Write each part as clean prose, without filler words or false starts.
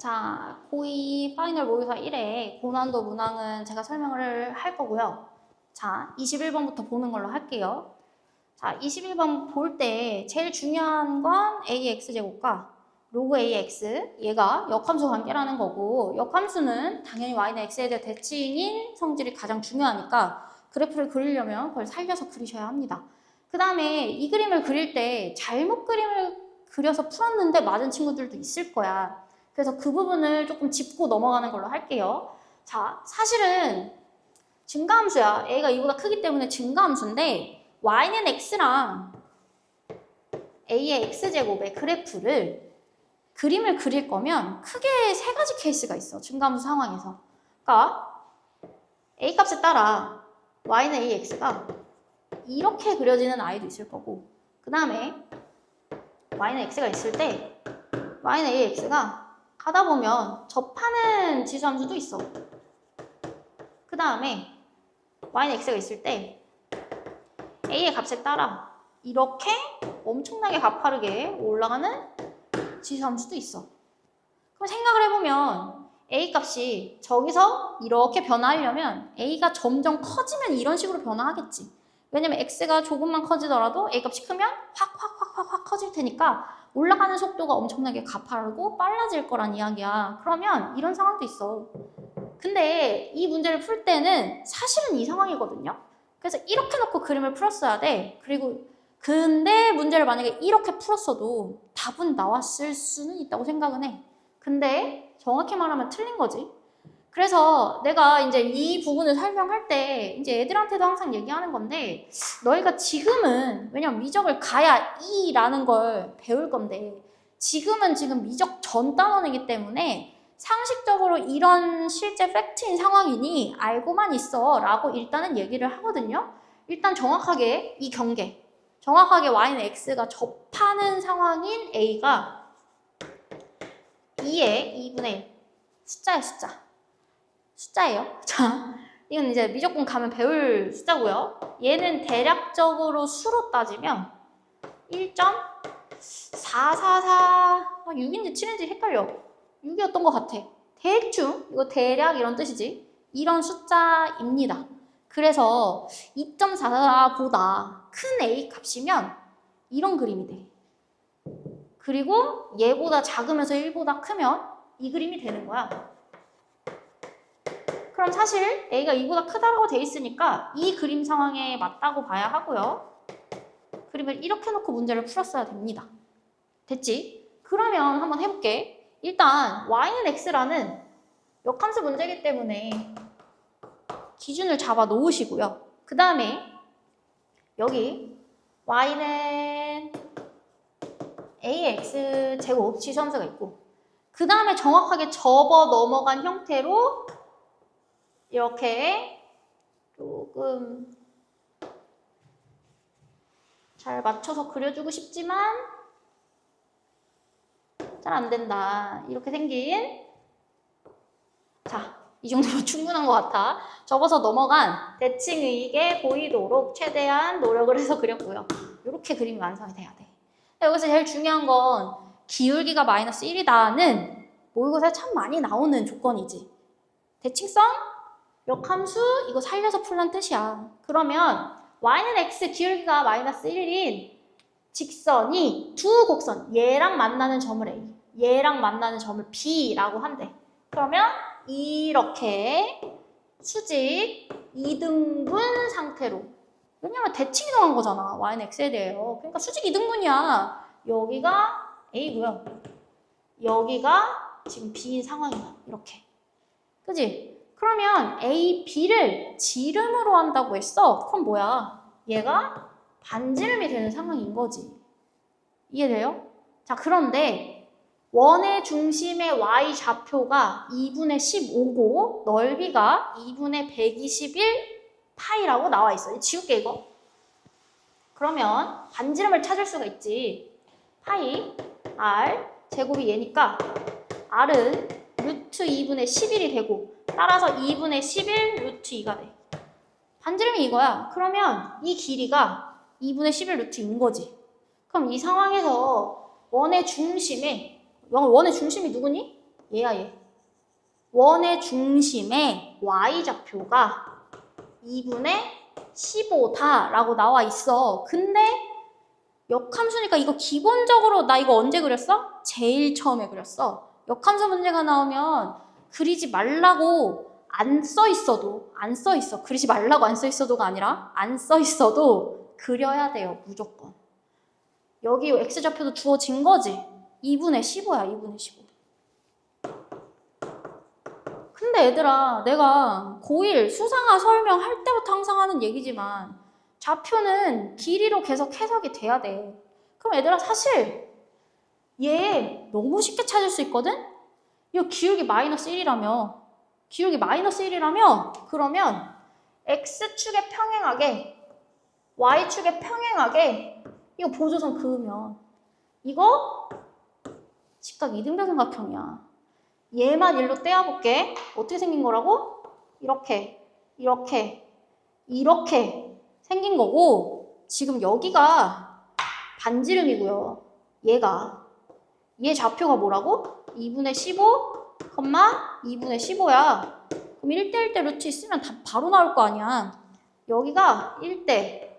자, 고2 파이널 모의고사 1회 고난도 문항은 제가 설명을 할 거고요. 자, 21번부터 보는 걸로 할게요. 자, 21번 볼 때 제일 중요한 건 AX제곱과 로그 AX, 얘가 역함수 관계라는 거고, 역함수는 당연히 Y는 X에 대해 대칭인 성질이 가장 중요하니까 그래프를 그리려면 그걸 살려서 그리셔야 합니다. 그 다음에 이 그림을 그릴 때 잘못 그림을 그려서 풀었는데 맞은 친구들도 있을 거야. 그래서 그 부분을 조금 짚고 넘어가는 걸로 할게요. 자, 사실은 증가함수야. A가 이보다 크기 때문에 증가함수인데 Y는 X랑 A의 X제곱의 그래프를 그림을 그릴 거면 크게 세 가지 케이스가 있어. 증가함수 상황에서. 그러니까 A 값에 따라 Y는 AX가 이렇게 그려지는 아이도 있을 거고, 그 다음에 Y는 X가 있을 때 Y는 AX가 가다 보면 접하는 지수함수도 있어. 그 다음에 Y는 X가 있을 때 A의 값에 따라 이렇게 엄청나게 가파르게 올라가는 지수함수도 있어. 그럼 생각을 해보면 A 값이 저기서 이렇게 변화하려면 A가 점점 커지면 이런 식으로 변화하겠지. 왜냐면 X가 조금만 커지더라도 A 값이 크면 확 커질 테니까 올라가는 속도가 엄청나게 가파르고 빨라질 거란 이야기야. 그러면 이런 상황도 있어. 근데 이 문제를 풀 때는 사실은 이 상황이거든요. 그래서 이렇게 놓고 그림을 풀었어야 돼. 그리고 근데 문제를 만약에 이렇게 풀었어도 답은 나왔을 수는 있다고 생각은 해. 근데 정확히 말하면 틀린 거지. 그래서 내가 이제 이 부분을 설명할 때 이제 애들한테도 항상 얘기하는 건데, 너희가 지금은 왜냐면 미적을 가야 이라는 걸 배울 건데 지금은 지금 미적 전 단원이기 때문에 상식적으로 이런 실제 팩트인 상황이니 알고만 있어 라고 일단은 얘기를 하거든요. 일단 정확하게 이 경계, 정확하게 Y는 X가 접하는 상황인 A가 2의 2분의 1 숫자예요. 숫자예요. 자, 이건 이제 미적분 가면 배울 숫자고요. 얘는 대략적으로 수로 따지면 1.444 6인지 7인지 헷갈려. 6이었던 것 같아. 대충 이거 대략 이런 뜻이지. 이런 숫자입니다. 그래서 2.444보다 큰 A 값이면 이런 그림이 돼. 그리고 얘보다 작으면서 1보다 크면 이 그림이 되는 거야. 그럼 사실 A가 2보다 크다고 돼 있으니까 이 그림 상황에 맞다고 봐야 하고요. 그림을 이렇게 놓고 문제를 풀었어야 됩니다. 됐지? 그러면 한번 해볼게. 일단 Y는 X라는 역함수 문제이기 때문에 기준을 잡아 놓으시고요. 그 다음에 여기 Y는 AX 제곱 지수함수가 있고, 그 다음에 정확하게 접어 넘어간 형태로 이렇게 조금 잘 맞춰서 그려주고 싶지만 잘 안 된다. 이렇게 생긴, 자, 이 정도면 충분한 것 같아. 접어서 넘어간 대칭의익에 보이도록 최대한 노력을 해서 그렸고요. 이렇게 그림이 완성이 돼야 돼. 여기서 제일 중요한 건 기울기가 마이너스 1이다는 모의고사에 참 많이 나오는 조건이지. 대칭성, 역함수 이거 살려서 풀란 뜻이야. 그러면 Y는 X 기울기가 마이너스 1인 직선이 두 곡선, 얘랑 만나는 점을 A, 얘랑 만나는 점을 B라고 한대. 그러면 이렇게 수직 2등분 상태로, 왜냐면 대칭이 정한 거잖아. Y는 X에 대해요. 그러니까 수직 2등분이야. 여기가 A고요. 여기가 지금 B인 상황이야. 이렇게. 그지? 그러면 A, B를 지름으로 한다고 했어. 그럼 뭐야? 얘가 반지름이 되는 상황인 거지. 이해돼요? 자, 그런데 원의 중심의 Y 좌표가 2분의 15고 넓이가 2분의 121 파이라고 나와 있어. 지울게 이거. 그러면 반지름을 찾을 수가 있지. 파이 R 제곱이 얘니까 R은 루트 2분의 11이 되고, 따라서 2분의 11 루트 2가 돼. 반지름이 이거야. 그러면 이 길이가 2분의 11 루트 2인 거지. 그럼 이 상황에서 원의 중심이 누구니? 얘야 얘. 원의 중심에 y좌표가 2분의 15다 라고 나와 있어. 근데 역함수니까 이거 기본적으로 나 이거 언제 그렸어? 제일 처음에 그렸어. 역함수 문제가 나오면 그리지 말라고 안 써 있어도 그리지 말라고 안 써 있어도가 아니라 안 써 있어도 그려야 돼요. 무조건. 여기 x좌표도 주어진 거지. 2분의 15야. 2분의 15. 근데 얘들아, 내가 고1 수상화 설명할 때부터 항상 하는 얘기지만 좌표는 길이로 계속 해석이 돼야 돼. 그럼 얘들아, 사실 얘 너무 쉽게 찾을 수 있거든? 이거 기울기 마이너스 1이라며. 기울기 마이너스 1이라며? 그러면 x축에 평행하게 y축에 평행하게 이거 보조선 그으면 이거 직각 이등변삼각형이야. 얘만 일로 떼어볼게. 어떻게 생긴 거라고? 이렇게 생긴 거고, 지금 여기가 반지름이고요. 얘 좌표가 뭐라고? 2분의 15, 2분의 15야. 그럼 1대1대 루트 있으면 다 바로 나올 거 아니야. 여기가 1대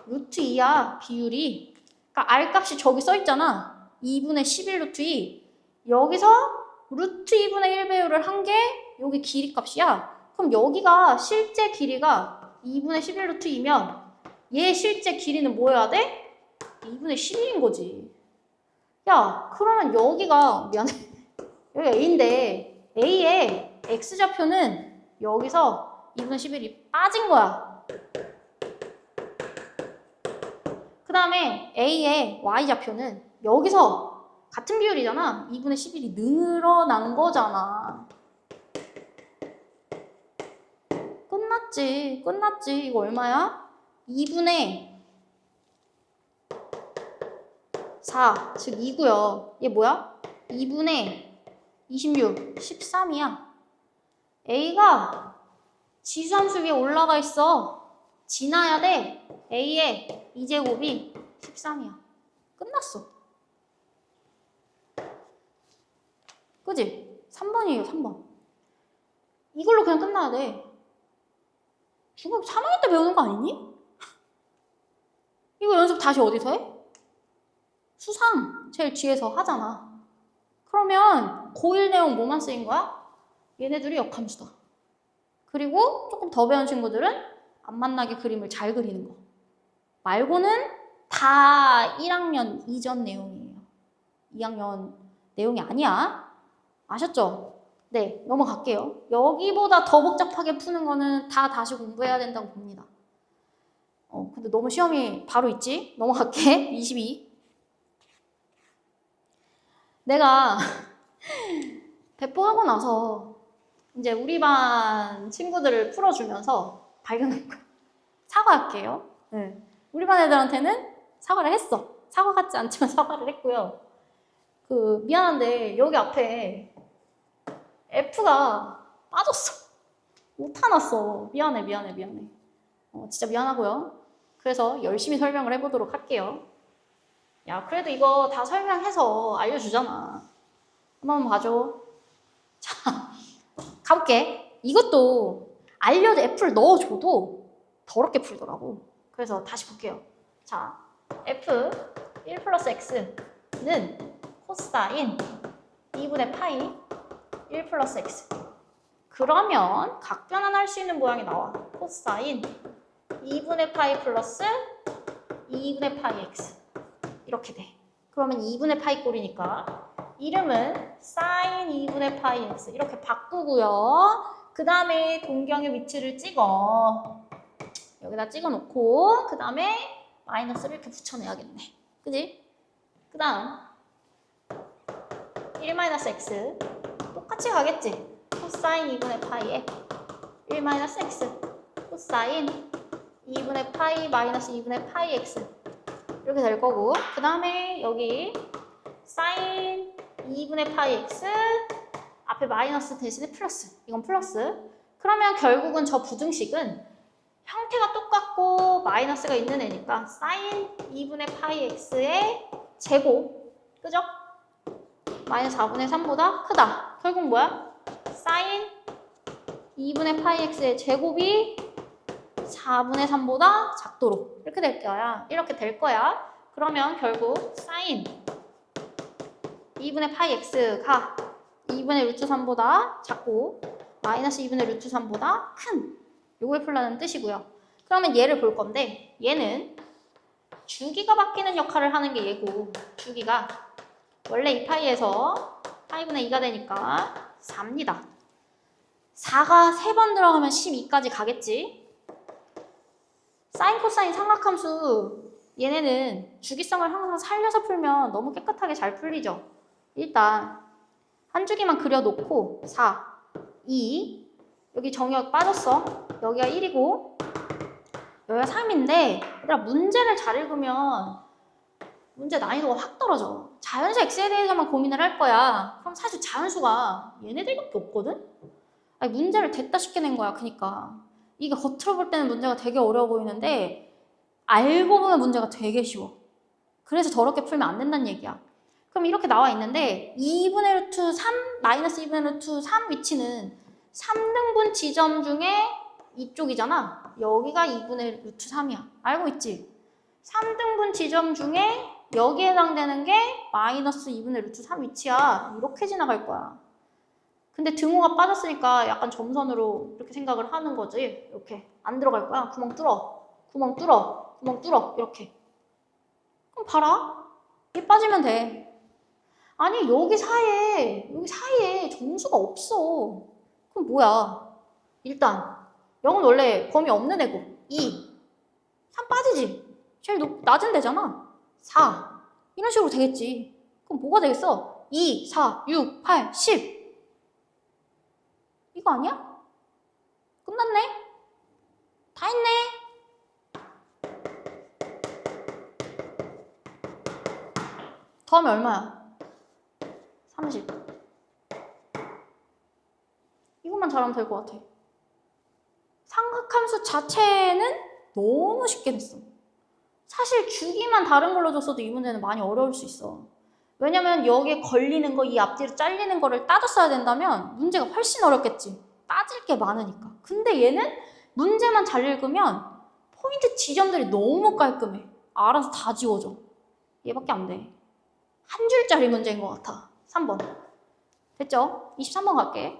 루트 2야, 비율이. 그러니까 R값이 저기 써있잖아. 2분의 11 루트 2. 여기서 루트 2분의 1배율을 한 게 여기 길이 값이야. 그럼 여기가 실제 길이가 2분의 11 루트 2면 얘 실제 길이는 뭐여야 돼? 2분의 11인 거지. 야, 그러면 여기가, 미안해. 여기가 A인데 A의 X좌표는 여기서 2분의 11이 빠진 거야. 그 다음에 A의 Y좌표는 여기서 같은 비율이잖아. 2분의 11이 늘어난 거잖아. 끝났지. 이거 얼마야? 2분의 4, 즉 2고요. 얘 뭐야? 2분의 26, 13이야. A가 지수함수 위에 올라가 있어. 지나야 돼. A의 2제곱이 13이야. 끝났어. 그지? 3번이에요, 3번. 이걸로 그냥 끝나야 돼. 중학교 3학년 때 배우는 거 아니니? 이거 연습 다시 어디서 해? 수상 제일 뒤에서 하잖아. 그러면 고1 내용 뭐만 쓰인 거야? 얘네들이 역함수다. 그리고 조금 더 배운 친구들은 안 만나게 그림을 잘 그리는 거. 말고는 다 1학년 이전 내용이에요. 2학년 내용이 아니야. 아셨죠? 네, 넘어갈게요. 여기보다 더 복잡하게 푸는 거는 다 다시 공부해야 된다고 봅니다. 근데 너무 시험이 바로 있지? 넘어갈게. 22. 내가 배포하고 나서 이제 우리 반 친구들을 풀어주면서 발견한 거야. 사과할게요. 네. 우리 반 애들한테는 사과를 했어. 사과 같지 않지만 사과를 했고요. 미안한데 여기 앞에 F가 빠졌어. 오타 났어. 미안해. 진짜 미안하고요. 그래서 열심히 설명을 해보도록 할게요. 야, 그래도 이거 다 설명해서 알려주잖아. 한번 봐줘. 자, 가볼게. 이것도 F를 넣어줘도 더럽게 풀더라고. 그래서 다시 볼게요. 자, F 1 플러스 X는 코사인 2분의 파이 1 플러스 X. 그러면 각변환할 수 있는 모양이 나와. 코사인 2분의 파이 플러스 2분의 파이 X. 이렇게 돼. 그러면 2분의 파이 꼴이니까 이름은 사인 2분의 파이 X 이렇게 바꾸고요. 그 다음에 동경의 위치를 찍어. 여기다 찍어놓고 그 다음에 마이너스를 이렇게 붙여내야겠네. 그지? 그 다음 1-x 똑같이 가겠지? 코사인 2분의 파이에 1-x 코사인 2분의 파이 마이너스 2분의 파이 x 이렇게 될 거고 그 다음에 여기 사인 2분의 파이 x 앞에 마이너스 대신에 플러스 이건 플러스 그러면 결국은 저 부등식은 형태가 똑같고 마이너스가 있는 애니까 사인 2분의 파이 x의 제곱 그죠? 마이너스 4분의 3보다 크다. 결국 뭐야? 사인 2분의 파이 x의 제곱이 4분의 3보다 작도록 이렇게 될 거야. 이렇게 될 거야. 그러면 결국 사인 2분의 파이 x가 2분의 루트 3보다 작고 마이너스 2분의 루트 3보다 큰 요걸 풀라는 뜻이고요. 그러면 얘를 볼 건데 얘는 주기가 바뀌는 역할을 하는 게 얘고 주기가 원래 2파이에서 파이분의 2가 되니까 4입니다. 4가 3번 들어가면 12까지 가겠지. 사인 코사인 삼각함수 얘네는 주기성을 항상 살려서 풀면 너무 깨끗하게 잘 풀리죠. 일단 한 주기만 그려놓고 4, 2 여기 정역 빠졌어. 여기가 1이고 여기가 3인데 얘들아 문제를 잘 읽으면 문제 난이도가 확 떨어져. 자연수 x에 대해서만 고민을 할 거야. 그럼 사실 자연수가 얘네들밖에 없거든? 아니, 문제를 됐다 쉽게 낸 거야. 그니까 이게 겉으로 볼 때는 문제가 되게 어려워 보이는데 알고 보면 문제가 되게 쉬워. 그래서 더럽게 풀면 안 된다는 얘기야. 그럼 이렇게 나와 있는데 2분의 루트 3 마이너스 2분의 루트 3 위치는 3등분 지점 중에 이쪽이잖아. 여기가 2분의 루트 3이야. 알고 있지? 3등분 지점 중에 여기에 해당되는 게 마이너스 2분의 루트 3 위치야. 이렇게 지나갈 거야. 근데 등호가 빠졌으니까 약간 점선으로 이렇게 생각을 하는 거지. 이렇게 안 들어갈 거야. 구멍 뚫어. 구멍 뚫어. 구멍 뚫어. 이렇게. 그럼 봐라. 얘 빠지면 돼. 아니 여기 사이에 정수가 없어. 그럼 뭐야? 일단 0은 원래 범위 없는 애고 2, 3 빠지지. 제일 낮은 데잖아. 4 이런 식으로 되겠지. 그럼 뭐가 되겠어? 2, 4, 6, 8, 10 이거 아니야? 끝났네? 다 했네? 더하면 얼마야? 30 이것만 잘하면 될 것 같아. 삼각함수 자체는 너무 쉽게 됐어. 사실 주기만 다른 걸로 줬어도 이 문제는 많이 어려울 수 있어. 왜냐면 여기에 걸리는 거, 이 앞뒤로 잘리는 거를 따졌어야 된다면 문제가 훨씬 어렵겠지. 따질 게 많으니까. 근데 얘는 문제만 잘 읽으면 포인트 지점들이 너무 깔끔해. 알아서 다 지워져. 얘밖에 안 돼. 한 줄짜리 문제인 것 같아. 3번. 됐죠? 23번 갈게.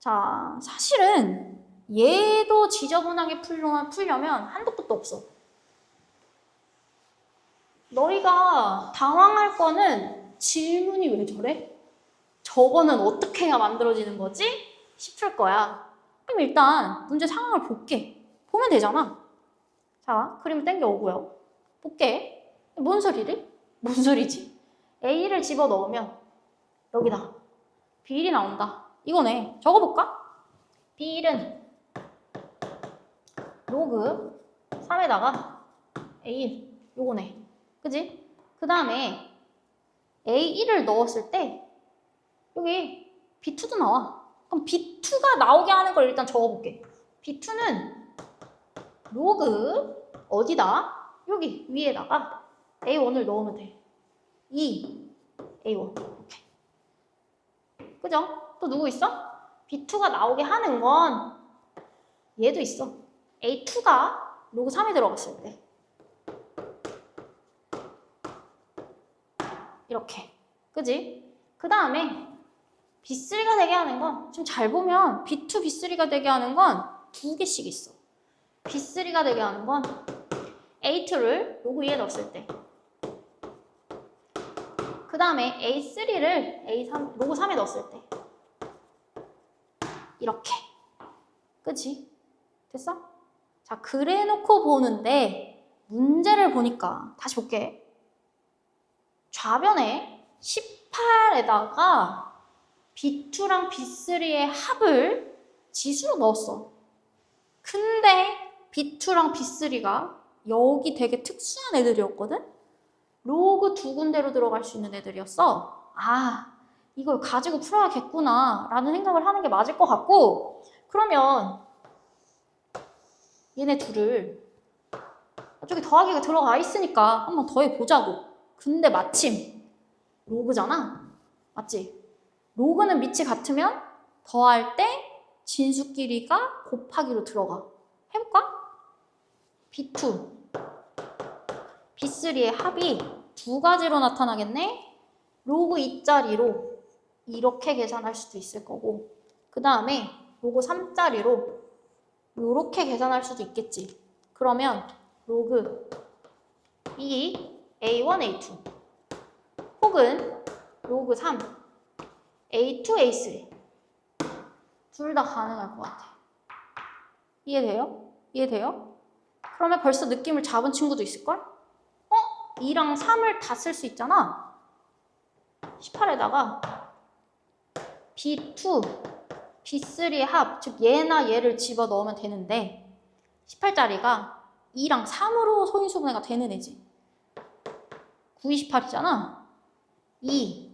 자, 사실은 얘도 지저분하게 풀려면 한도 끝도 없어. 너희가 당황할 거는 질문이 왜 저래? 저거는 어떻게 해야 만들어지는 거지? 싶을 거야. 그럼 일단 문제 상황을 볼게. 보면 되잖아. 자, 그림 땡겨오고요. 볼게. 뭔 소리래? 뭔 소리지? A를 집어넣으면 여기다. B1이 나온다. 이거네. 적어볼까? B1은 로그 3에다가 A1 요거네. 그지? 그 다음에 A1을 넣었을 때 여기 B2도 나와. 그럼 B2가 나오게 하는 걸 일단 적어볼게. B2는 로그 어디다? 여기 위에다가 A1을 넣으면 돼. 2 A1 이렇게. 그죠? 또 누구 있어? B2가 나오게 하는 건 얘도 있어. A2가 로그 3에 들어갔을 때 이렇게. 그지? 그 다음에 B3가 되게 하는 건 지금 잘 보면 B2, B3가 되게 하는 건 두 개씩 있어. B3가 되게 하는 건 A2를 로그 2에 넣었을 때 그 다음에 A3를 A3, 로그 3에 넣었을 때 이렇게. 그치? 됐어? 자, 그래 놓고 보는데 문제를 보니까 다시 볼게. 좌변에 18에다가 B2랑 B3의 합을 지수로 넣었어. 근데 B2랑 B3가 여기 되게 특수한 애들이었거든? 로그 두 군데로 들어갈 수 있는 애들이었어. 아, 이걸 가지고 풀어야겠구나 라는 생각을 하는 게 맞을 것 같고, 그러면 얘네 둘을 어차피 더하기가 들어가 있으니까 한번 더해보자고. 근데 마침 로그잖아. 맞지? 로그는 밑이 같으면 더할 때 진수 길이가 곱하기로 들어가. 해볼까? B2, B3의 합이 두 가지로 나타나겠네? 로그 2짜리로 이렇게 계산할 수도 있을 거고, 그 다음에 로그 3짜리로 이렇게 계산할 수도 있겠지. 그러면 로그 2, A1, A2 혹은 로그 3, A2, A3 둘 다 가능할 것 같아. 이해돼요? 이해돼요? 그러면 벌써 느낌을 잡은 친구도 있을걸? 2랑 3을 다 쓸 수 있잖아. 18에다가 B2, B3의 합, 즉 얘나 얘를 집어넣으면 되는데 18짜리가 2랑 3으로 소인수분해가 되는 애지. 9, 28이잖아. 2,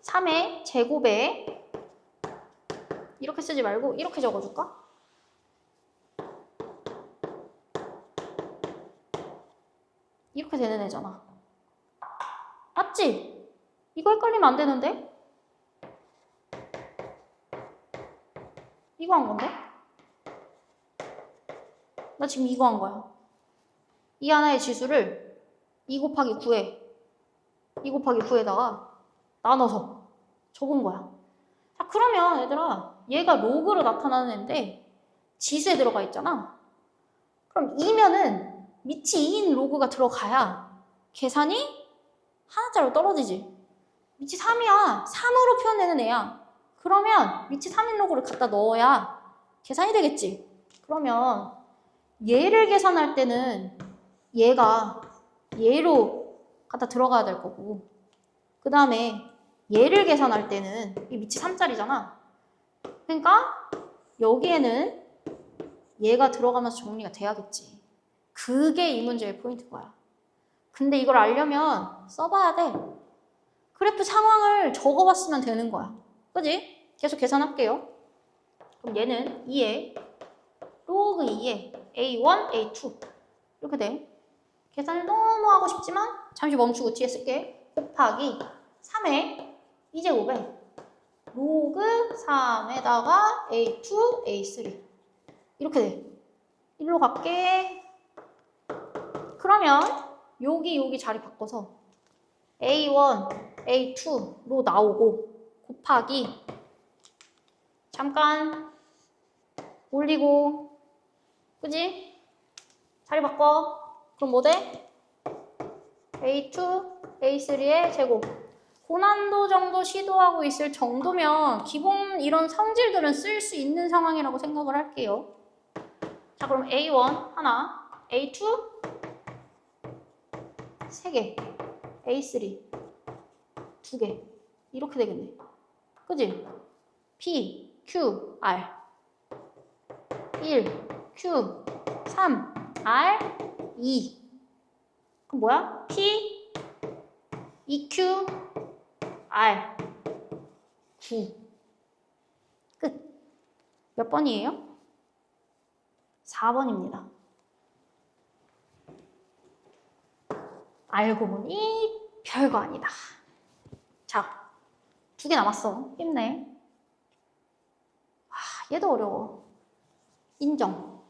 3의 제곱에 이렇게 쓰지 말고 이렇게 적어줄까? 이렇게 되는 애잖아. 맞지? 이거 헷갈리면 안 되는데? 이거 한 건데? 나 지금 이거 한 거야. 이 하나의 지수를 2 곱하기 9에 2 곱하기 9에다가 나눠서 적은 거야. 자, 그러면 얘들아, 얘가 로그로 나타나는 애인데 지수에 들어가 있잖아. 그럼 2면은 밑이 2인 로그가 들어가야 계산이 하나짜리로 떨어지지. 밑이 3이야. 3으로 표현되는 애야. 그러면 밑이 3인 로그를 갖다 넣어야 계산이 되겠지. 그러면 얘를 계산할 때는 얘가 얘로 갖다 들어가야 될 거고, 그 다음에 얘를 계산할 때는 이 밑이 3짜리잖아. 그러니까 여기에는 얘가 들어가면서 정리가 돼야겠지. 그게 이 문제의 포인트인 거야. 근데 이걸 알려면 써봐야 돼. 그래프 상황을 적어봤으면 되는 거야. 그지? 계속 계산할게요. 그럼 얘는 2에 로그 2에 A1, A2 이렇게 돼. 계산을 너무 하고 싶지만 잠시 멈추고 뒤에 쓸게. 곱하기 3에 2제곱에 로그 3에다가 A2, A3 이렇게 돼. 일로 갈게. 그러면 여기 자리 바꿔서 A1, A2로 나오고 곱하기 잠깐 올리고 그지? 자리 바꿔. 그럼 뭐 돼? A2, A3의 제곱. 고난도 정도 시도하고 있을 정도면 기본 이런 성질들은 쓸 수 있는 상황이라고 생각을 할게요. 자, 그럼 A1 하나, A2 3개, A3 2개 이렇게 되겠네. 그지? P, Q, R 1, Q, 3, R, 2 그럼 뭐야? P, EQ, R 9 끝. 몇 번이에요? 4번입니다. 알고 보니 별거 아니다. 자, 2개 남았어. 힘내. 얘도 어려워. 인정.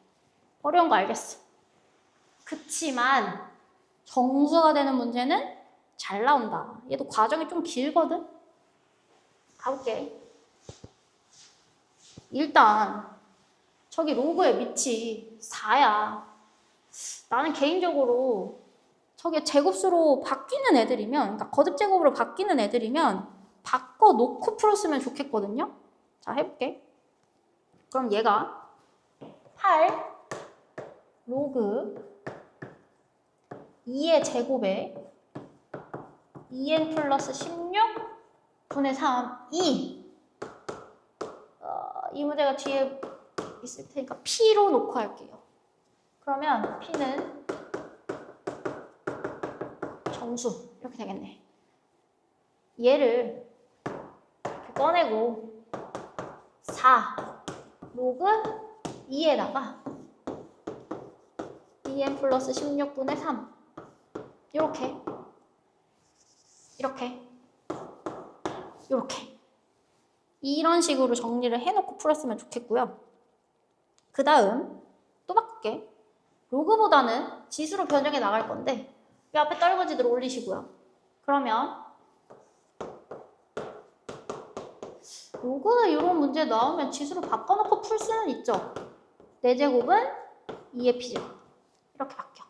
어려운 거 알겠어. 그치만 정수가 되는 문제는 잘 나온다. 얘도 과정이 좀 길거든? 가볼게. 일단 저기 로그의 밑이 4야. 나는 개인적으로 저게 제곱수로 바뀌는 애들이면, 그러니까 거듭 제곱으로 바뀌는 애들이면 바꿔놓고 풀었으면 좋겠거든요. 자, 해볼게. 그럼 얘가 8 로그 2의 제곱에 2n 플러스 16 분의 3, 2. 이 문제가 뒤에 있을 테니까 P로 놓고 할게요. 그러면 P는 정수 이렇게 되겠네. 얘를 이렇게 꺼내고 4 로그 2에다가 2n 플러스 16분의 3 이렇게 이런 식으로 정리를 해놓고 풀었으면 좋겠고요. 그 다음 또 바꿀게. 로그보다는 지수로 변형해 나갈 건데 이 앞에 떨거지들 올리시고요. 그러면 로그는 이런 문제 나오면 지수로 바꿔놓고 풀 수는 있죠. 4제곱은 2의 p제곱 이렇게 바뀌어.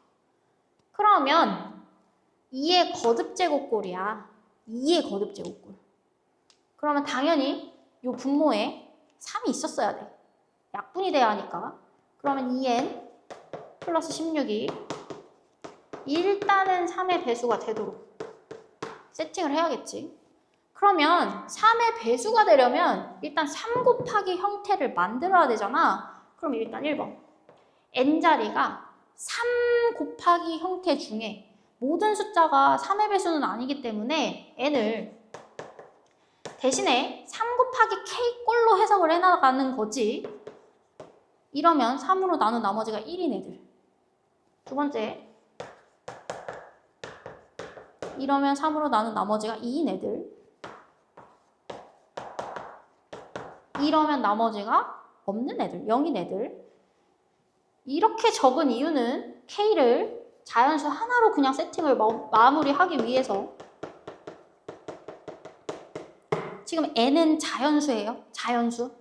그러면 2의 거듭제곱꼴이야. 2의 거듭제곱꼴. 그러면 당연히 이 분모에 3이 있었어야 돼. 약분이 돼야 하니까. 그러면 2n 플러스 16이 일단은 3의 배수가 되도록 세팅을 해야겠지. 그러면 3의 배수가 되려면 일단 3 곱하기 형태를 만들어야 되잖아. 그럼 일단 1번. n자리가 3 곱하기 형태 중에 모든 숫자가 3의 배수는 아니기 때문에 n을 대신에 3 곱하기 k꼴로 해석을 해나가는 거지. 이러면 3으로 나눈 나머지가 1인 애들. 두 번째. 이러면 3으로 나눈 나머지가 2인 애들. 이러면 나머지가 없는 애들, 0인 애들. 이렇게 적은 이유는 k를 자연수 하나로 그냥 세팅을 마무리하기 위해서. 지금 n은 자연수예요. 자연수.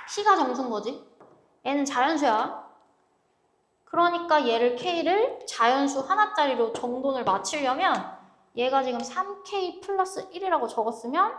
p가 정수인 거지. n은 자연수야. 그러니까 얘를 k를 자연수 하나짜리로 정돈을 맞추려면 얘가 지금 3k 플러스 1이라고 적었으면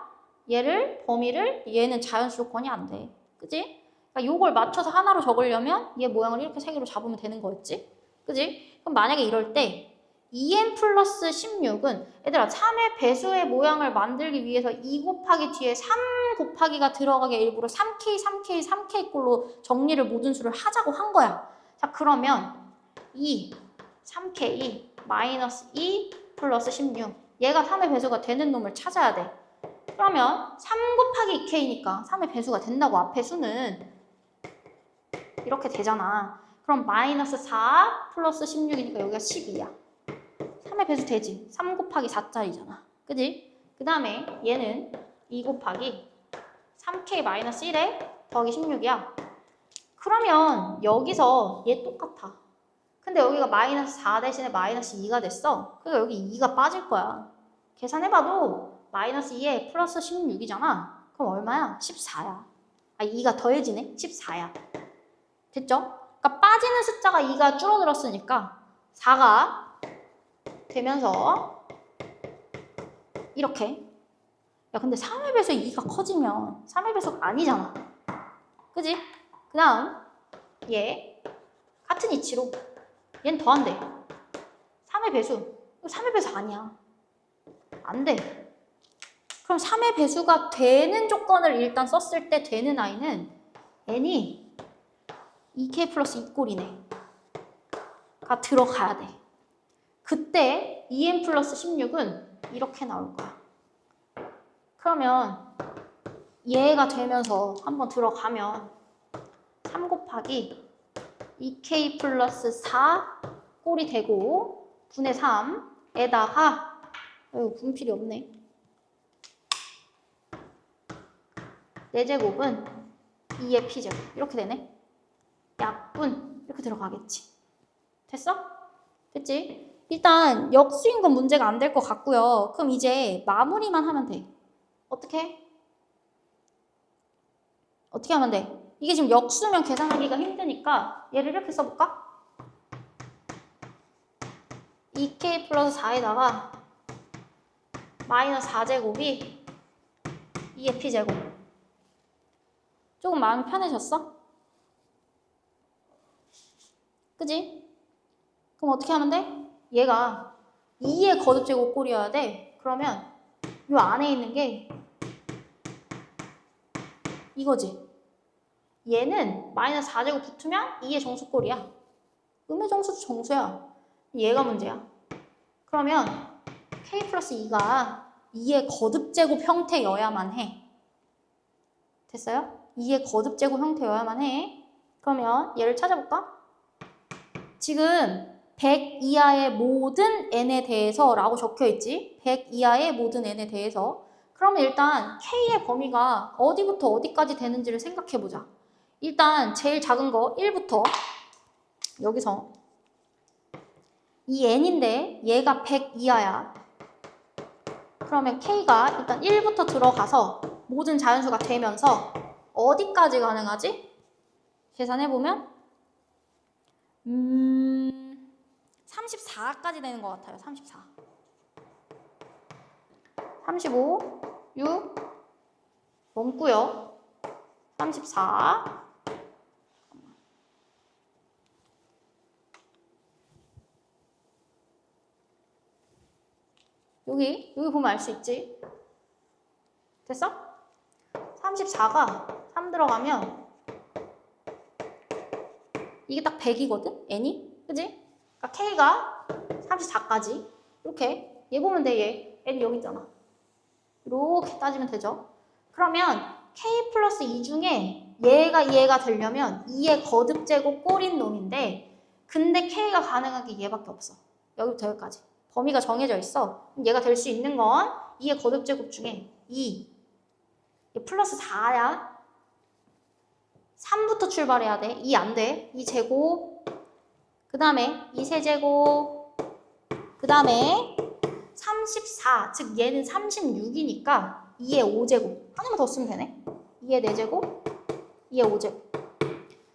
얘를 범위를 얘는 자연수 조건이 안 돼. 그지? 그러니까 요걸 맞춰서 하나로 적으려면 얘 모양을 이렇게 3개로 잡으면 되는 거였지. 그지? 그럼 만약에 이럴 때 2n 플러스 16은 얘들아 3의 배수의 모양을 만들기 위해서 2 곱하기 뒤에 3 곱하기가 들어가게 일부러 3k 꼴로 정리를 모든 수를 하자고 한 거야. 자 그러면 3k 마이너스 2 플러스 16 얘가 3의 배수가 되는 놈을 찾아야 돼. 그러면 3 곱하기 2k니까 3의 배수가 된다고 앞에 수는 이렇게 되잖아. 그럼 마이너스 4 플러스 16이니까 여기가 12야. 3의 배수 되지. 3 곱하기 4짜리잖아. 그지? 그 다음에 얘는 2 곱하기 3k 마이너스 1에 더하기 16이야. 그러면 여기서 얘 똑같아. 근데 여기가 마이너스 4 대신에 마이너스 2가 됐어. 그러니까 여기 2가 빠질 거야. 계산해봐도 마이너스 2에 플러스 16이잖아. 그럼 얼마야? 14야. 아, 2가 더해지네? 14야. 됐죠? 그러니까 빠지는 숫자가 2가 줄어들었으니까 4가 되면서 이렇게. 야 근데 3의 배수에 2가 커지면 3의 배수가 아니잖아. 그지? 그 다음 얘 같은 이치로 얘는 더한대. 3의 배수. 3의 배수 아니야. 안 돼. 그럼 3의 배수가 되는 조건을 일단 썼을 때 되는 아이는 n이 2k 플러스 2꼴이네. 가 들어가야 돼. 그때 2n 플러스 16은 이렇게 나올 거야. 그러면 얘가 되면서 한번 들어가면 3 곱하기 2k 플러스 4 꼴이 되고 분의 3에다가 분필이 없네. 4제곱은 2의 p제곱 이렇게 되네. 약분 이렇게 들어가겠지. 됐어? 됐지? 일단 역수인 건 문제가 안 될 것 같고요. 그럼 이제 마무리만 하면 돼. 어떻게? 어떻게 하면 돼? 이게 지금 역수면 계산하기가 힘드니까 얘를 이렇게 써볼까? 2k 플러스 4에다가 마이너스 4제곱이 2의 p제곱. 조금 마음이 편해졌어? 그지? 그럼 어떻게 하면 돼? 얘가 2의 거듭제곱 꼴이어야 돼. 그러면 이 안에 있는 게 이거지. 얘는 마이너스 4제곱 붙으면 2의 정수꼴이야. 음의 정수도 정수야. 얘가 문제야. 그러면 k 플러스 2가 2의 거듭제곱 형태여야만 해. 됐어요? 2의 거듭제곱 형태여야만 해. 그러면 얘를 찾아볼까? 지금 100 이하의 모든 n에 대해서 라고 적혀 있지. 100 이하의 모든 n에 대해서. 그러면 일단 k의 범위가 어디부터 어디까지 되는지를 생각해 보자. 일단 제일 작은 거 1부터 여기서 이 n인데 얘가 100 이하야. 그러면 k가 일단 1부터 들어가서 모든 자연수가 되면서 어디까지 가능하지? 계산해보면 34까지 되는 것 같아요. 34. 35, 6 넘고요. 34. 여기 보면 알 수 있지? 됐어? 34가 3 들어가면 이게 딱 100이거든? n이? 그지? 그러니까 k가 34까지 이렇게 얘 보면 돼. 얘 n 여기 있잖아. 이렇게 따지면 되죠? 그러면 k 플러스 2 중에 얘가 되려면 2의 거듭제곱 꼴인 놈인데 근데 k가 가능한 게 얘밖에 없어. 여기부터 여기까지. 범위가 정해져 있어. 얘가 될 수 있는 건 2의 거듭제곱 중에 2. 얘 플러스 4야. 3부터 출발해야 돼. 2 안 돼. 2 제곱. 그 다음에 2 세제곱. 그 다음에 34. 즉 얘는 36이니까 2의 5제곱. 하나만 더 쓰면 되네. 2의 4제곱. 2의 5제곱.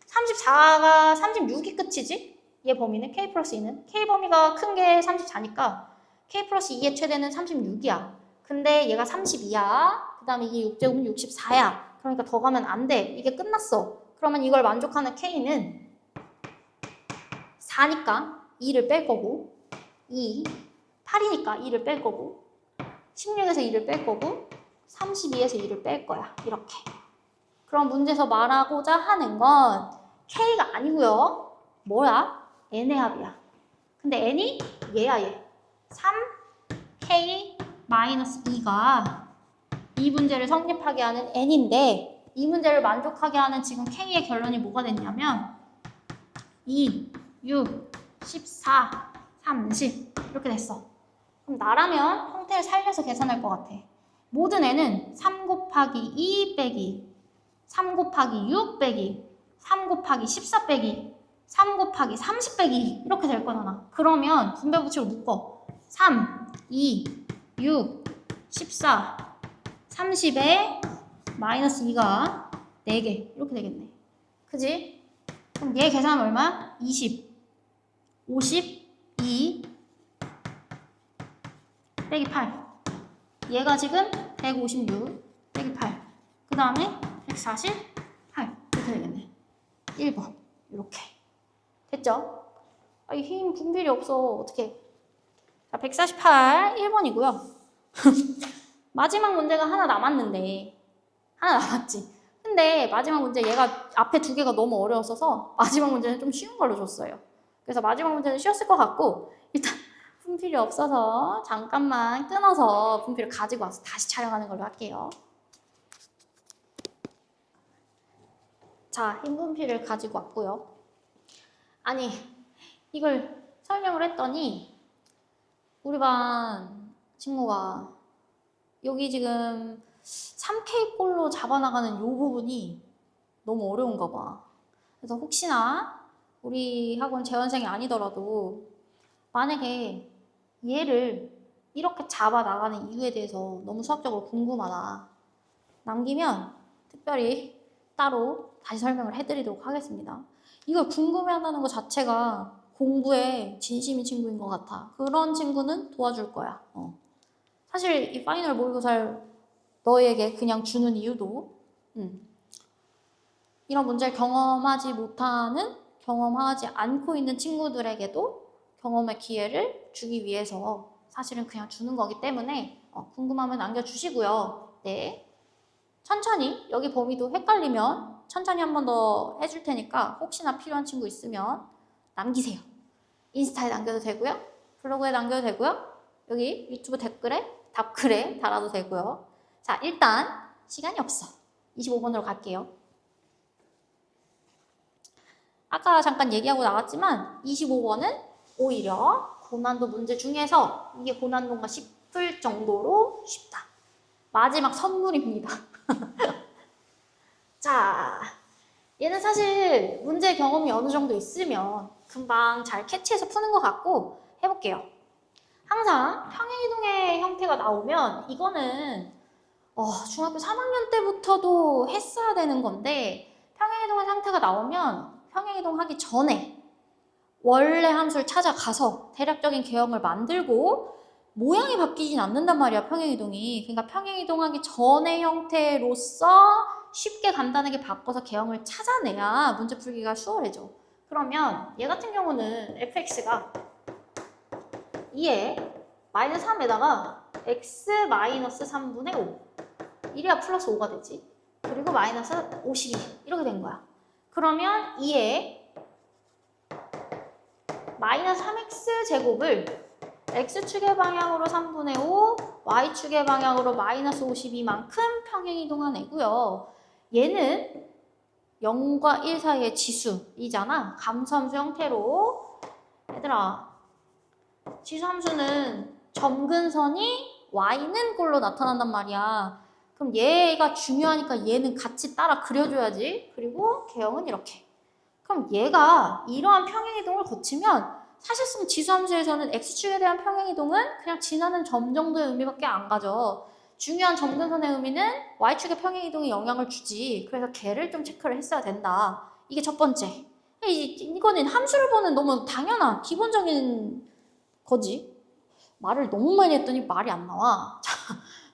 34가 36이 끝이지? 얘 범위는 K 플러스 2는. K 범위가 큰 게 34니까 K 플러스 2의 최대는 36이야. 근데 얘가 32야. 그 다음에 이게 6제곱은 64야. 그러니까 더 가면 안 돼. 이게 끝났어. 그러면 이걸 만족하는 K는 4니까 2를 뺄 거고 2, 8이니까 2를 뺄 거고 16에서 2를 뺄 거고 32에서 2를 뺄 거야. 이렇게. 그럼 문제에서 말하고자 하는 건 K가 아니고요. 뭐야? n의 합이야. 근데 n이 얘야 얘. 3K-2가 이 문제를 성립하게 하는 n인데 이 문제를 만족하게 하는 지금 K의 결론이 뭐가 됐냐면 2, 6, 14, 30 이렇게 됐어. 그럼 나라면 형태를 살려서 계산할 것 같아. 모든 n은 3 곱하기 2 빼기 3 곱하기 6 빼기 3 곱하기 14 빼기 3 곱하기 30 빼기 이렇게 될 거잖아. 그러면 분배 법칙을 묶어. 3, 2, 6, 14, 30에 마이너스 2가 4개 이렇게 되겠네. 그지? 그럼 얘 계산하면 얼마야? 20, 52 빼기 8. 얘가 지금 156 빼기 8. 그 다음에 148 이렇게 되겠네. 1번 이렇게. 됐죠? 이 힘 분필이 없어. 어떡해. 자, 148 1번이고요. 마지막 문제가 하나 남았는데 하나 남았지. 근데 마지막 문제 얘가 앞에 두 개가 너무 어려웠어서 마지막 문제는 좀 쉬운 걸로 줬어요. 그래서 마지막 문제는 쉬웠을 것 같고 일단 분필이 없어서 잠깐만 끊어서 분필을 가지고 와서 다시 촬영하는 걸로 할게요. 자, 흰 분필을 가지고 왔고요. 아니, 이걸 설명을 했더니 우리 반 친구가 여기 지금 3K꼴로 잡아나가는 이 부분이 너무 어려운가 봐. 그래서 혹시나 우리 학원 재원생이 아니더라도 만약에 얘를 이렇게 잡아나가는 이유에 대해서 너무 수학적으로 궁금하다. 남기면 특별히 따로 다시 설명을 해드리도록 하겠습니다. 이걸 궁금해한다는 것 자체가 공부에 진심인 친구인 것 같아. 그런 친구는 도와줄 거야. 사실 이 파이널 모의고사를 너에게 그냥 주는 이유도 이런 문제를 경험하지 못하는, 경험하지 않고 있는 친구들에게도 경험의 기회를 주기 위해서 사실은 그냥 주는 거기 때문에 궁금하면 남겨주시고요. 네. 천천히 여기 범위도 헷갈리면 천천히 한 번 더 해줄 테니까 혹시나 필요한 친구 있으면 남기세요. 인스타에 남겨도 되고요. 블로그에 남겨도 되고요. 여기 유튜브 댓글에 답글에 달아도 되고요. 자, 일단 시간이 없어. 25번으로 갈게요. 아까 잠깐 얘기하고 나왔지만 25번은 오히려 고난도 문제 중에서 이게 고난도가 싶을 정도로 쉽다. 마지막 선물입니다. 자, 얘는 사실 문제 경험이 어느 정도 있으면 금방 잘 캐치해서 푸는 것 같고 해볼게요. 항상 평행이동의 형태가 나오면 이거는 중학교 3학년 때부터도 했어야 되는 건데 평행이동의 상태가 나오면 평행이동 하기 전에 원래 함수를 찾아가서 대략적인 개형을 만들고 모양이 바뀌진 않는단 말이야, 평행이동이. 그러니까 평행이동하기 전의 형태로서 쉽게 간단하게 바꿔서 개형을 찾아내야 문제 풀기가 수월해져. 그러면 얘 같은 경우는 fx가 2에 마이너스 3에다가 x 마이너스 3분의 5 이래야 플러스 5가 되지. 그리고 마이너스 52 이렇게 된 거야. 그러면 2에 마이너스 3x 제곱을 x축의 방향으로 3분의 5, y축의 방향으로 마이너스 52만큼 평행이동한 애고요. 얘는 0과 1 사이의 지수이잖아. 감수함수 형태로. 얘들아, 지수함수는 점근선이 y는 꼴로 나타난단 말이야. 그럼 얘가 중요하니까 얘는 같이 따라 그려줘야지. 그리고 개형은 이렇게. 그럼 얘가 이러한 평행이동을 거치면 사실상 지수함수에서는 x축에 대한 평행이동은 그냥 지나는 점 정도의 의미밖에 안 가져. 중요한 점근선의 의미는 y축의 평행이동에 영향을 주지. 그래서 걔를 좀 체크를 했어야 된다. 이게 첫 번째. 이거는 함수를 보는 너무 당연한 기본적인 거지. 말을 너무 많이 했더니 말이 안 나와. 자,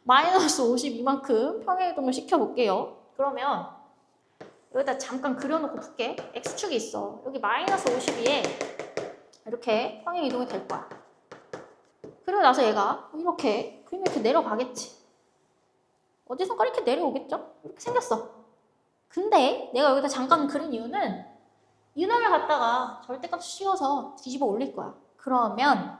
마이너스 52만큼 평행이동을 시켜볼게요. 그러면 여기다 잠깐 그려놓고 풀게. x축이 있어. 여기 마이너스 52에 이렇게 평행이동이 될 거야. 그리고 나서 얘가 이렇게 그리고 이렇게 내려가겠지. 어디선가 이렇게 내려오겠죠? 이렇게 생겼어. 근데 내가 여기다 잠깐 그린 이유는 이놈을 갖다가 절대값 씌워서 뒤집어 올릴 거야. 그러면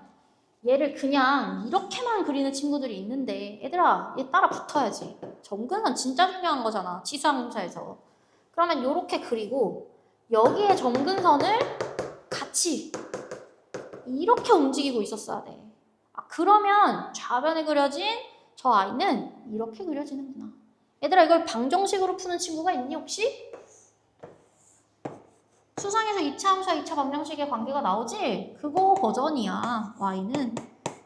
얘를 그냥 이렇게만 그리는 친구들이 있는데 얘들아, 얘 따라 붙어야지. 점근선 진짜 중요한 거잖아. 지수함수에서. 그러면 이렇게 그리고 여기에 점근선을 같이 이렇게 움직이고 있었어야 돼. 그러면 좌변에 그려진 저 아이는 이렇게 그려지는구나. 얘들아, 이걸 방정식으로 푸는 친구가 있니 혹시? 수상에서 2차 함수와 2차 방정식의 관계가 나오지? 그거 버전이야. y는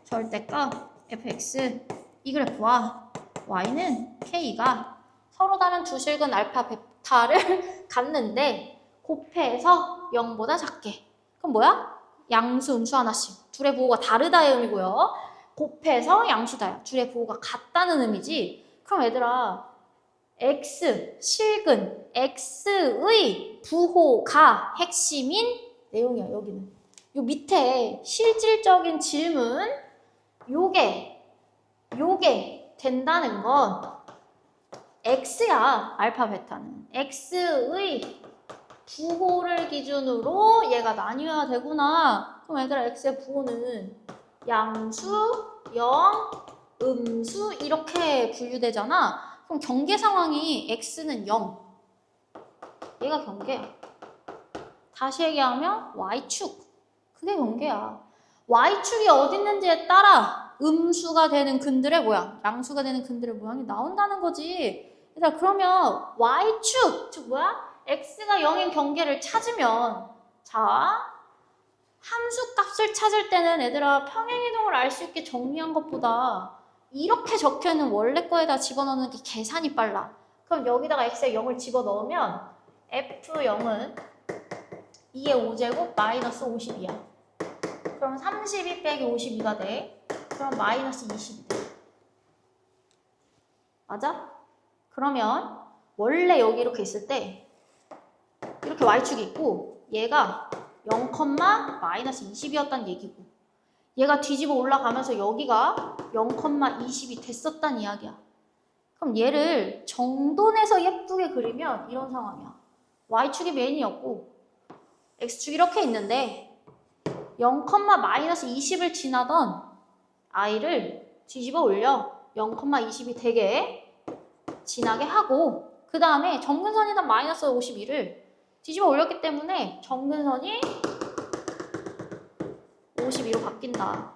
절대값 fx 이 그래프와 y는 k가 서로 다른 두 실근 알파 베타를 갖는데 곱해서 0보다 작게. 그럼 뭐야? 양수, 음수 하나씩. 둘의 부호가 다르다의 의미고요. 곱해서 양수다야. 둘의 부호가 같다는 의미지. 그럼 얘들아, x, 실근, x의 부호가 핵심인 내용이야, 여기는. 요 밑에 실질적인 질문, 요게 된다는 건 x야, 알파, 베타는. x의 부호를 기준으로 얘가 나뉘어야 되구나. 그럼 얘들아, x의 부호는 양수, 0, 음수 이렇게 분류되잖아. 그럼 경계 상황이 x는 0. 얘가 경계야. 다시 얘기하면 y축. 그게 경계야. y축이 어디 있는지에 따라 음수가 되는 근들의 모양, 양수가 되는 근들의 모양이 나온다는 거지. 얘들아, 그러면 y축, 즉 뭐야? x가 0인 경계를 찾으면, 자, 함수 값을 찾을 때는 얘들아, 평행이동을 알 수 있게 정리한 것보다 이렇게 적혀있는 원래 거에다 집어넣는 게 계산이 빨라. 그럼 여기다가 x에 0을 집어넣으면 f0은 2의 5제곱 마이너스 52야. 그럼 32 빼기 52가 돼. 그럼 마이너스 20이 돼. 맞아? 그러면 원래 여기 이렇게 있을 때 이렇게 y축이 있고 얘가 0, 마이너스 20이었단 얘기고 얘가 뒤집어 올라가면서 여기가 0, 20이 됐었단 이야기야. 그럼 얘를 정돈해서 예쁘게 그리면 이런 상황이야. y축이 메인이었고 x축이 이렇게 있는데 0, 마이너스 20을 지나던 i를 뒤집어 올려 0, 20이 되게 지나게 하고 그 다음에 점근선이던 마이너스 52를 뒤집어 올렸기 때문에 점근선이 52로 바뀐다.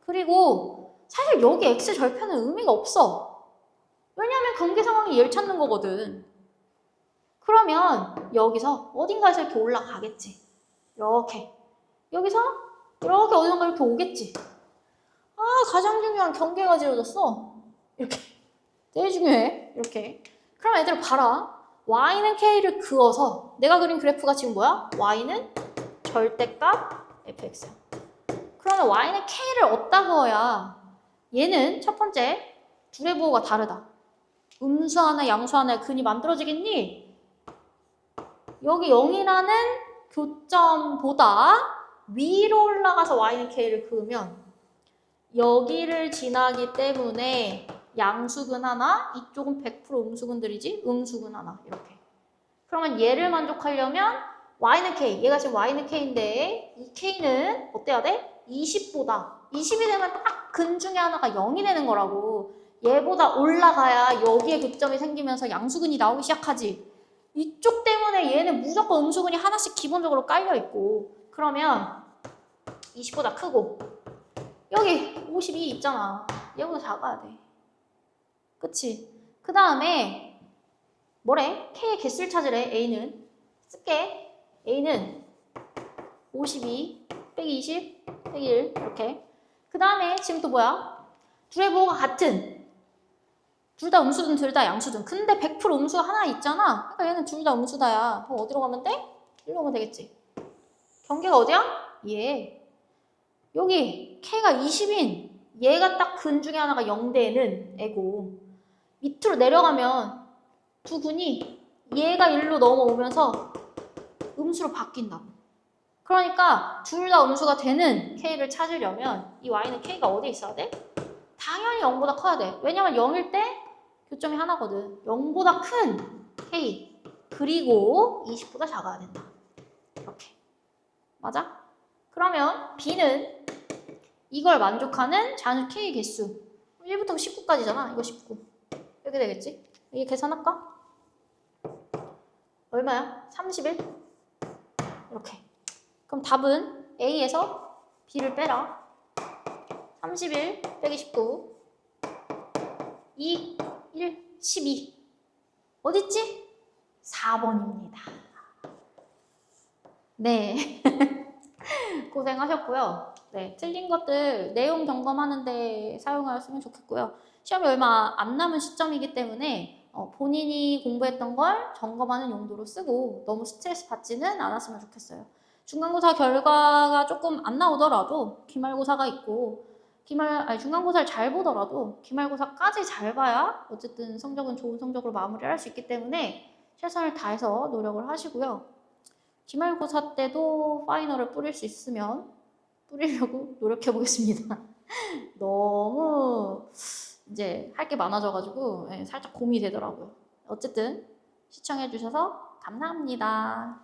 그리고 사실 여기 x 절편은 의미가 없어. 왜냐하면 경계 상황이 얘를 찾는 거거든. 그러면 여기서 어딘가에서 이렇게 올라가겠지. 이렇게. 여기서 이렇게 어딘가 이렇게 오겠지. 아, 가장 중요한 경계가 지어졌어. 이렇게. 제일 중요해. 이렇게. 그럼 애들 봐라. y는 k를 그어서 내가 그린 그래프가 지금 뭐야? y는 절대값 fx야. 그러면 y는 k를 어디다 그어야 얘는 첫 번째 둘의 부호가 다르다. 음수 하나 양수 하나의 근이 만들어지겠니? 여기 0이라는 교점보다 위로 올라가서 y는 k를 그으면 여기를 지나기 때문에 양수근 하나, 이쪽은 100% 음수근들이지? 음수근 하나 이렇게. 그러면 얘를 만족하려면 y는 k, 얘가 지금 y는 k인데 이 k는 어때야 돼? 20보다 20이 되면 딱 근 중에 하나가 0이 되는 거라고. 얘보다 올라가야 여기에 교점이 생기면서 양수근이 나오기 시작하지. 이쪽 때문에 얘는 무조건 음수근이 하나씩 기본적으로 깔려 있고. 그러면 20보다 크고 여기 52 있잖아. 얘보다 작아야 돼. 그치? 그 다음에 뭐래? K의 개수를 찾으래. A는 쓸게. A는 52 빼기 20 빼기 1 이렇게. 그 다음에 지금 또 뭐야? 둘의 부호가 같은. 둘 다 음수든 둘 다 양수든. 근데 100% 음수가 하나 있잖아. 그러니까 얘는 둘 다 음수다야. 그럼 어디로 가면 돼? 일로 가면 되겠지. 경계가 어디야? 얘. 여기 K가 20인 얘가 딱 근 중에 하나가 0되는 애고 밑으로 내려가면 두 근이 얘가 1로 넘어오면서 음수로 바뀐다고. 그러니까 둘 다 음수가 되는 K를 찾으려면 이 Y는 K가 어디에 있어야 돼? 당연히 0보다 커야 돼. 왜냐면 0일 때 교점이 하나거든. 0보다 큰 K 그리고 20보다 작아야 된다. 이렇게. 맞아? 그러면 B는 이걸 만족하는 자연수 K의 개수 1부터 19까지잖아. 이거 19 이렇게 되겠지? 이게 계산할까? 얼마야? 31? 이렇게. 그럼 답은 A에서 B를 빼라. 31 빼기 19 2, 1, 12 어딨지? 4번입니다. 네. 고생하셨고요. 네, 틀린 것들 내용 점검하는데 사용하였으면 좋겠고요. 시험이 얼마 안 남은 시점이기 때문에 본인이 공부했던 걸 점검하는 용도로 쓰고 너무 스트레스 받지는 않았으면 좋겠어요. 중간고사 결과가 조금 안 나오더라도 기말고사가 있고 중간고사를 잘 보더라도 기말고사까지 잘 봐야 어쨌든 성적은 좋은 성적으로 마무리를 할 수 있기 때문에 최선을 다해서 노력을 하시고요. 기말고사 때도 파이널을 뿌릴 수 있으면 뿌리려고 노력해 보겠습니다. 너무 이제 할 게 많아져가지고 살짝 고민이 되더라고요. 어쨌든 시청해 주셔서 감사합니다.